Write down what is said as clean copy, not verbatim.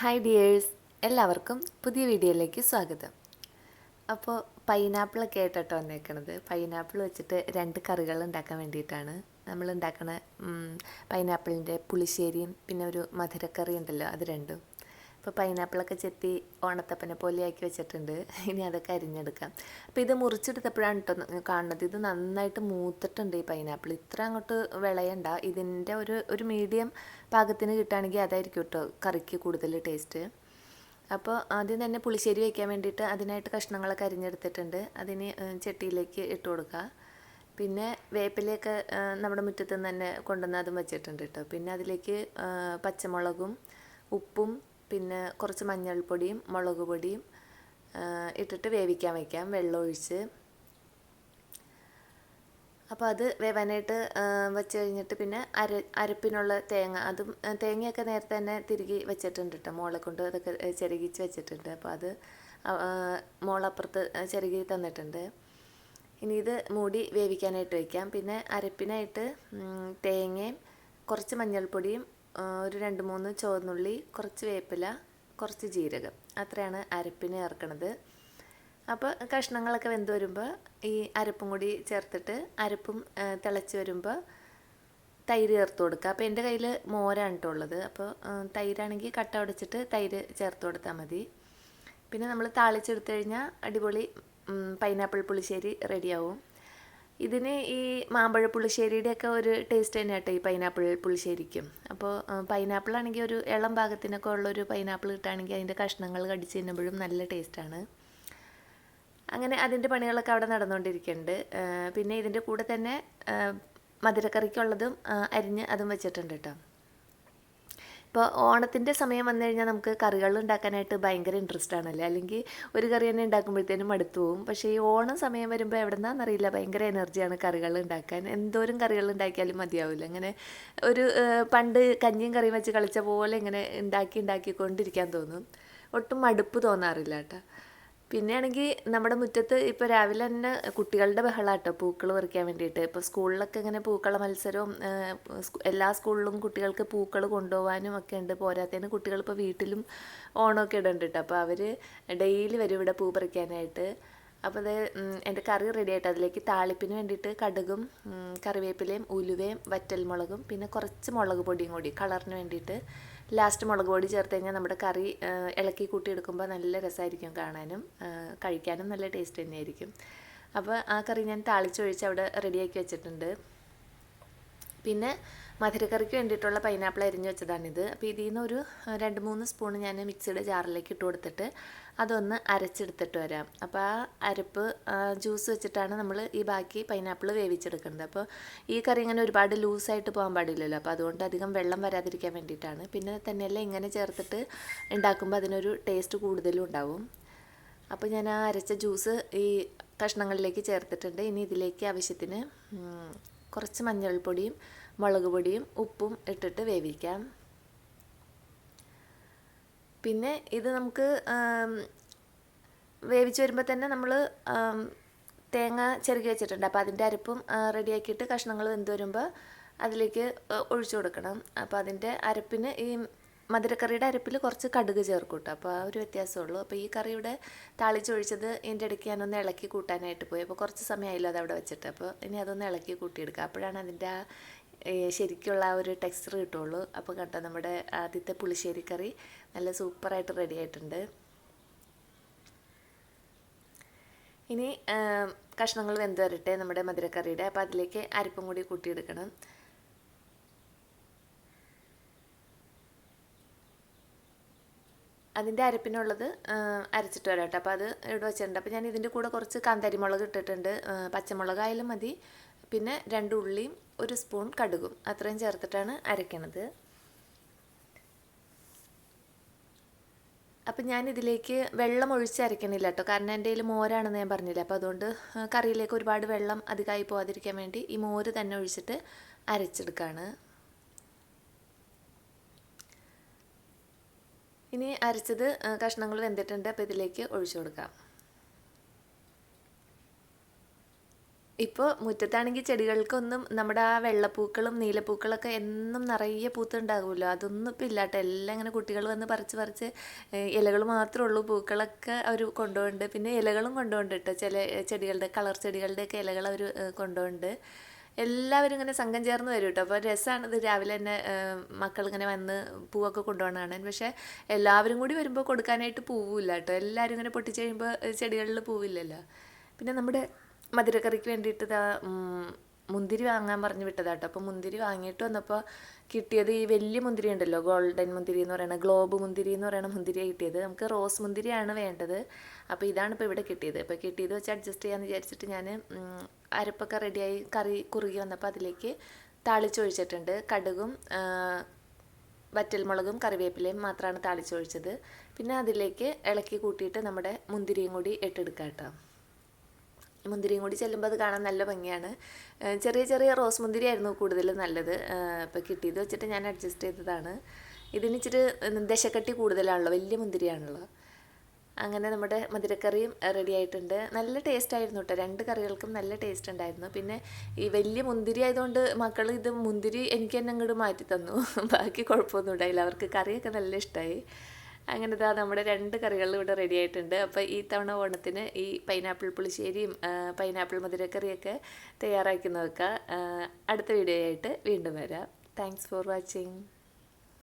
Hi dears, എല്ലാവർക്കും പുതിയ വീഡിയോയിലേക്ക് സ്വാഗതം. അപ്പോൾ പൈനാപ്പിളൊക്കെ ആയിട്ടോ വന്നേക്കണത്. പൈനാപ്പിൾ വെച്ചിട്ട് 2 കറികൾ ഉണ്ടാക്കാൻ വേണ്ടിയിട്ടാണ് നമ്മൾ ഉണ്ടാക്കണ. പൈനാപ്പിളിൻ്റെ പുളിശ്ശേരിയും പിന്നെ ഒരു മധുരക്കറി ഉണ്ടല്ലോ, അത് രണ്ടും. അപ്പോൾ പൈനാപ്പിളൊക്കെ ചെത്തി ഓണത്തപ്പനെ പോലെ ആക്കി വെച്ചിട്ടുണ്ട്. ഇനി അതൊക്കെ അരിഞ്ഞെടുക്കാം. അപ്പോൾ ഇത് മുറിച്ചെടുത്തപ്പോഴാണ് കേട്ടോ കാണുന്നത്, ഇത് നന്നായിട്ട് മൂത്തിട്ടുണ്ട് ഈ പൈനാപ്പിൾ. ഇത്ര അങ്ങോട്ട് വിളയണ്ട, ഇതിൻ്റെ ഒരു മീഡിയം പാകത്തിന് കിട്ടുകയാണെങ്കിൽ അതായിരിക്കും കേട്ടോ കറിക്ക് കൂടുതൽ ടേസ്റ്റ്. അപ്പോൾ ആദ്യം തന്നെ പുളിശ്ശേരി വയ്ക്കാൻ വേണ്ടിയിട്ട് അതിനായിട്ട് കഷ്ണങ്ങളൊക്കെ അരിഞ്ഞെടുത്തിട്ടുണ്ട്. അതിന് ചട്ടിയിലേക്ക് ഇട്ട് കൊടുക്കുക. പിന്നെ വേപ്പിലയൊക്കെ നമ്മുടെ മുറ്റത്ത് നിന്ന് തന്നെ കൊണ്ടുവന്ന് അതും വെച്ചിട്ടുണ്ട് കേട്ടോ. പിന്നെ അതിലേക്ക് പച്ചമുളകും ഉപ്പും പിന്നെ കുറച്ച് മഞ്ഞൾപ്പൊടിയും മുളക് പൊടിയും ഇട്ടിട്ട് വേവിക്കാൻ വയ്ക്കാം, വെള്ളം ഒഴിച്ച്. അപ്പോൾ അത് വേവാനായിട്ട് വെച്ച് കഴിഞ്ഞിട്ട് പിന്നെ അരപ്പിനുള്ള അതും തേങ്ങയൊക്കെ നേരത്തെ തന്നെ തിരുകി വെച്ചിട്ടുണ്ട് കേട്ടോ. മോളെ കൊണ്ട് അതൊക്കെ ചിരകിച്ച് വെച്ചിട്ടുണ്ട്. അപ്പോൾ അത് മോളപ്പുറത്ത് ചിരകി തന്നിട്ടുണ്ട്. ഇനി ഇത് മൂടി വേവിക്കാനായിട്ട് വയ്ക്കാം. പിന്നെ അരപ്പിനായിട്ട് തേങ്ങയും കുറച്ച് മഞ്ഞൾപ്പൊടിയും ഒരു 2-3 ചുവന്നുള്ളി, കുറച്ച് വേപ്പില, കുറച്ച് ജീരകം, അത്രയാണ് അരപ്പിന് ചേർക്കണത്. അപ്പോൾ കഷ്ണങ്ങളൊക്കെ വെന്ത് വരുമ്പോൾ ഈ അരപ്പും കൂടി ചേർത്തിട്ട് അരപ്പും തിളച്ച് വരുമ്പോൾ തൈര് ചേർത്ത് കൊടുക്കുക. അപ്പോൾ എൻ്റെ കയ്യിൽ മോരാണ് കേട്ടോ ഉള്ളത്. അപ്പോൾ തൈരാണെങ്കിൽ കട്ട ഉടച്ചിട്ട് തൈര് ചേർത്ത് കൊടുത്താൽ മതി. പിന്നെ നമ്മൾ താളിച്ചെടുത്ത് കഴിഞ്ഞാൽ അടിപൊളി പൈനാപ്പിൾ പുളിശ്ശേരി റെഡിയാവും. ഇതിന് ഈ മാമ്പഴ പുളിശ്ശേരിയുടെയൊക്കെ ഒരു ടേസ്റ്റ് തന്നെ കേട്ടോ ഈ പൈനാപ്പിൾ പുളിശ്ശേരിക്കും. അപ്പോൾ പൈനാപ്പിൾ ആണെങ്കിൽ ഒരു ഇളം ഭാഗത്തിനൊക്കെ ഉള്ളൊരു പൈനാപ്പിൾ കിട്ടുകയാണെങ്കിൽ അതിൻ്റെ കഷ്ണങ്ങൾ കടിച്ച് തിന്നുമ്പോഴും നല്ല ടേസ്റ്റാണ്. അങ്ങനെ അതിൻ്റെ പണികളൊക്കെ അവിടെ നടന്നുകൊണ്ടിരിക്കുന്നുണ്ട്. പിന്നെ ഇതിൻ്റെ കൂടെ തന്നെ മധുരക്കറിക്കുള്ളതും അരിഞ്ഞ് അതും വെച്ചിട്ടുണ്ട് കേട്ടോ. ഇപ്പോൾ ഓണത്തിൻ്റെ സമയം വന്നു കഴിഞ്ഞാൽ നമുക്ക് കറികൾ ഉണ്ടാക്കാനായിട്ട് ഭയങ്കര ഇൻട്രസ്റ്റ് ആണല്ലേ. അല്ലെങ്കിൽ ഒരു കറി തന്നെ ഉണ്ടാക്കുമ്പോഴത്തേനും മടുത്തു പോവും. പക്ഷേ ഈ ഓണം സമയം വരുമ്പോൾ എവിടെന്നാണെന്നറിയില്ല ഭയങ്കര എനർജിയാണ് കറികൾ ഉണ്ടാക്കാൻ. എന്തോരം കറികൾ ഉണ്ടാക്കിയാലും മതിയാവില്ല. അങ്ങനെ ഒരു പണ്ട് കഞ്ഞിയും കറിയും വെച്ച് കളിച്ച പോലെ ഇങ്ങനെ ഉണ്ടാക്കിക്കൊണ്ടിരിക്കാൻ തോന്നും. ഒട്ടും മടുപ്പ് തോന്നാറില്ല കേട്ടോ. പിന്നെയാണെങ്കിൽ നമ്മുടെ മുറ്റത്ത് ഇപ്പോൾ രാവിലെ തന്നെ കുട്ടികളുടെ ബഹളാട്ടോ പൂക്കൾ പറിക്കാൻ വേണ്ടിയിട്ട്. ഇപ്പോൾ സ്കൂളിലൊക്കെ ഇങ്ങനെ പൂക്കള മത്സരവും എല്ലാ സ്കൂളിലും കുട്ടികൾക്ക് പൂക്കൾ കൊണ്ടുപോകാനും ഒക്കെ ഉണ്ട്. പോരാത്തതിന് കുട്ടികൾ ഇപ്പോൾ വീട്ടിലും ഓണമൊക്കെ ഇടുന്നുണ്ട് കേട്ടോ. അപ്പോൾ അവർ ഡെയിലി വരും ഇവിടെ പൂ പറിക്കാനായിട്ട്. അപ്പോൾ അത് എൻ്റെ കറി റെഡി ആയിട്ട് അതിലേക്ക് താളിപ്പിന് വേണ്ടിയിട്ട് കടുകും കറിവേപ്പിലയും ഉലുവയും വറ്റൽമുളകും പിന്നെ കുറച്ച് മുളക് പൊടിയും കൂടി കളറിന് വേണ്ടിയിട്ട്. ലാസ്റ്റ് മുളക് പൊടി ചേർത്ത് കഴിഞ്ഞാൽ നമ്മുടെ കറി ഇളക്കി കൂട്ടി എടുക്കുമ്പോൾ നല്ല രസമായിരിക്കും കാണാനും കഴിക്കാനും നല്ല ടേസ്റ്റ് തന്നെയായിരിക്കും. അപ്പോൾ ആ കറി ഞാൻ താളിച്ചൊഴിച്ച് അവിടെ റെഡിയാക്കി വെച്ചിട്ടുണ്ട്. പിന്നെ മധുരക്കറിക്ക് വേണ്ടിയിട്ടുള്ള പൈനാപ്പിൾ അരിഞ്ഞ് വെച്ചതാണിത്. അപ്പോൾ ഇതിൽ നിന്ന് ഒരു 2-3 സ്പൂൺ ഞാൻ മിക്സിയുടെ ജാറിലേക്ക് ഇട്ട് കൊടുത്തിട്ട് അതൊന്ന് അരച്ചെടുത്തിട്ട് വരാം. അപ്പോൾ ആ അരപ്പ് ജ്യൂസ് വെച്ചിട്ടാണ് നമ്മൾ ഈ ബാക്കി പൈനാപ്പിൾ വേവിച്ചെടുക്കുന്നത്. അപ്പോൾ ഈ കറി ഇങ്ങനെ ഒരുപാട് ലൂസായിട്ട് പോകാൻ പാടില്ലല്ലോ. അപ്പോൾ അതുകൊണ്ട് അധികം വെള്ളം വരാതിരിക്കാൻ വേണ്ടിയിട്ടാണ്. പിന്നെ തന്നെയല്ല ഇങ്ങനെ ചേർത്തിട്ട് ഉണ്ടാക്കുമ്പോൾ അതിനൊരു ടേസ്റ്റ് കൂടുതലും ഉണ്ടാവും. അപ്പോൾ ഞാൻ ആ അരച്ച ജ്യൂസ് ഈ കഷ്ണങ്ങളിലേക്ക് ചേർത്തിട്ടുണ്ട്. ഇനി ഇതിലേക്ക് ആവശ്യത്തിന് കുറച്ച് മഞ്ഞൾപ്പൊടിയും മുളക് പൊടിയും ഉപ്പും ഇട്ടിട്ട് വേവിക്കാം. പിന്നെ ഇത് നമുക്ക് വേവിച്ച് വരുമ്പോൾ തന്നെ നമ്മൾ തേങ്ങ ചിരകി വെച്ചിട്ടുണ്ട്. അപ്പോൾ അതിൻ്റെ അരപ്പും റെഡിയാക്കിയിട്ട് കഷ്ണങ്ങൾ വെന്ത് വരുമ്പോൾ അതിലേക്ക് ഒഴിച്ചു കൊടുക്കണം. അപ്പോൾ അതിൻ്റെ അരപ്പിന് ഈ മധുരക്കറിയുടെ അരപ്പിൽ കുറച്ച് കടുക് ചേർക്കും കേട്ടോ. അപ്പോൾ ആ ഒരു വ്യത്യാസമുള്ളൂ. അപ്പോൾ ഈ കറിയുടെ താളിച്ചൊഴിച്ചത് ഇതിൻ്റെ ഇടയ്ക്ക് ഞാനൊന്ന് ഇളക്കി കൂട്ടാനായിട്ട് പോയി. അപ്പോൾ കുറച്ച് സമയമായില്ലോ അത് അവിടെ വെച്ചിട്ട്. അപ്പോൾ ഇനി അതൊന്ന് ഇളക്കി കൂട്ടിയെടുക്കുക. അപ്പോഴാണ് അതിൻ്റെ ആ ശരിക്കുള്ള ആ ഒരു ടെക്സ്ചർ കിട്ടുള്ളൂ. അപ്പോൾ കേട്ടോ നമ്മുടെ ആദ്യത്തെ പുളിശ്ശേരി കറി നല്ല സൂപ്പറായിട്ട് റെഡി ആയിട്ടുണ്ട്. ഇനി കഷ്ണങ്ങൾ വെന്ത് വരട്ടെ നമ്മുടെ മധുരക്കറിയുടെ. അപ്പോൾ അതിലേക്ക് അരപ്പും കൂടി കൂട്ടിയെടുക്കണം. അതിൻ്റെ അരപ്പിനുള്ളത് അരച്ചിട്ട് വരാം കേട്ടോ. അപ്പോൾ അത് ഇവിടെ വെച്ചിട്ടുണ്ട്. അപ്പോൾ ഞാൻ ഇതിൻ്റെ കൂടെ കുറച്ച് കാന്താരിമുളക് ഇട്ടിട്ടുണ്ട്. പച്ചമുളകായാലും മതി. പിന്നെ 2 ഉള്ളിയും 1 സ്പൂൺ കടുകും അത്രയും ചേർത്തിട്ടാണ് അരയ്ക്കണത്. അപ്പം ഞാനിതിലേക്ക് വെള്ളം ഒഴിച്ച് അരയ്ക്കണില്ല കേട്ടോ. കാരണം എൻ്റെ കയ്യിൽ മോരാണെന്ന് ഞാൻ പറഞ്ഞില്ല. അപ്പോൾ അതുകൊണ്ട് കറിയിലേക്ക് ഒരുപാട് വെള്ളം അധികമായി പോകാതിരിക്കാൻ വേണ്ടി ഈ മോര് തന്നെ ഒഴിച്ചിട്ട് അരച്ചെടുക്കുകയാണ്. ഇനി അരച്ചത് കഷ്ണങ്ങൾ വെന്തിട്ടുണ്ട്. അപ്പോൾ ഇതിലേക്ക് ഒഴിച്ചു കൊടുക്കാം. ഇപ്പോൾ മുറ്റത്താണെങ്കിൽ ചെടികൾക്കൊന്നും നമ്മുടെ ആ വെള്ളപ്പൂക്കളും നീലപ്പൂക്കളൊക്കെ എന്നും നിറയെ പൂത്തുണ്ടാകുമല്ലോ, അതൊന്നും ഇപ്പം ഇല്ലാട്ടോ. എല്ലാം ഇങ്ങനെ കുട്ടികൾ വന്ന് പറിച്ച് പറിച്ച് ഇലകൾ മാത്രമേ ഉള്ളൂ, പൂക്കളൊക്കെ അവർ കൊണ്ടുപോകുന്നുണ്ട്. പിന്നെ ഇലകളും കൊണ്ടുപോകുന്നുണ്ട് കേട്ടോ, ചില ചെടികളുടെ കളർ ചെടികളുടെയൊക്കെ ഇലകൾ അവർ കൊണ്ടുപോകുന്നുണ്ട്. എല്ലാവരും ഇങ്ങനെ സംഘം ചേർന്ന് വരും കേട്ടോ. അപ്പോൾ രസമാണിത്, രാവിലെ തന്നെ മക്കളിങ്ങനെ വന്ന് പൂവൊക്കെ കൊണ്ടുപോകണതാണ്. പക്ഷേ എല്ലാവരും കൂടി വരുമ്പോൾ കൊടുക്കാനായിട്ട് പൂവില്ല കേട്ടോ. എല്ലാവരും ഇങ്ങനെ പൊട്ടിച്ച് കഴിയുമ്പോൾ ചെടികളിൽ പൂവില്ലല്ലോ. പിന്നെ നമ്മുടെ മധുരക്കറിക്ക് വേണ്ടിയിട്ട് മുന്തിരി വാങ്ങാൻ പറഞ്ഞ് വിട്ടതാട്ടോ. അപ്പോൾ മുന്തിരി വാങ്ങിയിട്ട് വന്നപ്പോൾ കിട്ടിയത് ഈ വലിയ മുന്തിരി ഉണ്ടല്ലോ, ഗോൾഡൻ മുന്തിരി എന്ന് പറയുന്നത്, ഗ്ലോബ് മുന്തിരി എന്ന് പറയുന്ന മുന്തിരിയാണ് കിട്ടിയത്. നമുക്ക് റോസ് മുന്തിരിയാണ് വേണ്ടത്. അപ്പോൾ ഇതാണ് ഇപ്പോൾ ഇവിടെ കിട്ടിയത്. അപ്പോൾ കിട്ടിയത് വെച്ച് അഡ്ജസ്റ്റ് ചെയ്യാമെന്ന് വിചാരിച്ചിട്ട് ഞാൻ അരപ്പൊക്കെ റെഡിയായി കറി കുറുകി വന്നപ്പോൾ അതിലേക്ക് താളിച്ചൊഴിച്ചിട്ടുണ്ട്. കടുകും വറ്റൽമുളകും കറിവേപ്പിലയും മാത്രമാണ് താളിച്ചൊഴിച്ചത്. പിന്നെ അതിലേക്ക് ഇളക്കി കൂട്ടിയിട്ട് നമ്മുടെ മുന്തിരിയും കൂടി ഇട്ടെടുക്കാം കേട്ടോ. മുന്തിരിയും കൂടി ചെല്ലുമ്പോൾ അത് കാണാൻ നല്ല ഭംഗിയാണ്. ചെറിയ ചെറിയ റോസ് മുന്തിരി ആയിരുന്നു കൂടുതൽ നല്ലത്. ഇപ്പോൾ കിട്ടിയത് വെച്ചിട്ട് ഞാൻ അഡ്ജസ്റ്റ് ചെയ്തതാണ്. ഇതിന് ഇച്ചിരി ദശക്കട്ടി കൂടുതലാണല്ലോ, വലിയ മുന്തിരിയാണല്ലോ. അങ്ങനെ നമ്മുടെ മധുരക്കറിയും റെഡി ആയിട്ടുണ്ട്. നല്ല ടേസ്റ്റ് ആയിരുന്നു കേട്ടോ, രണ്ട് കറികൾക്കും നല്ല ടേസ്റ്റ് ഉണ്ടായിരുന്നു. പിന്നെ ഈ വലിയ മുന്തിരി ആയതുകൊണ്ട് മക്കൾ ഇത് മുന്തിരി എനിക്ക് തന്നെ അങ്ങോട്ട് മാറ്റി തന്നു, ബാക്കി കുഴപ്പമൊന്നും ഉണ്ടായില്ല. അവർക്ക് കറിയൊക്കെ നല്ല ഇഷ്ടമായി. അങ്ങനെ ഇതാ നമ്മുടെ രണ്ട് കറികളും ഇവിടെ റെഡി ആയിട്ടുണ്ട്. അപ്പോൾ ഈ തവണ ഓണത്തിന് ഈ പൈനാപ്പിൾ പുളിശ്ശേരിയും പൈനാപ്പിൾ മധുരക്കറിയൊക്കെ തയ്യാറാക്കി നോക്കുക. അടുത്ത വീഡിയോ ആയിട്ട് വീണ്ടും വരാം. Thanks for watching.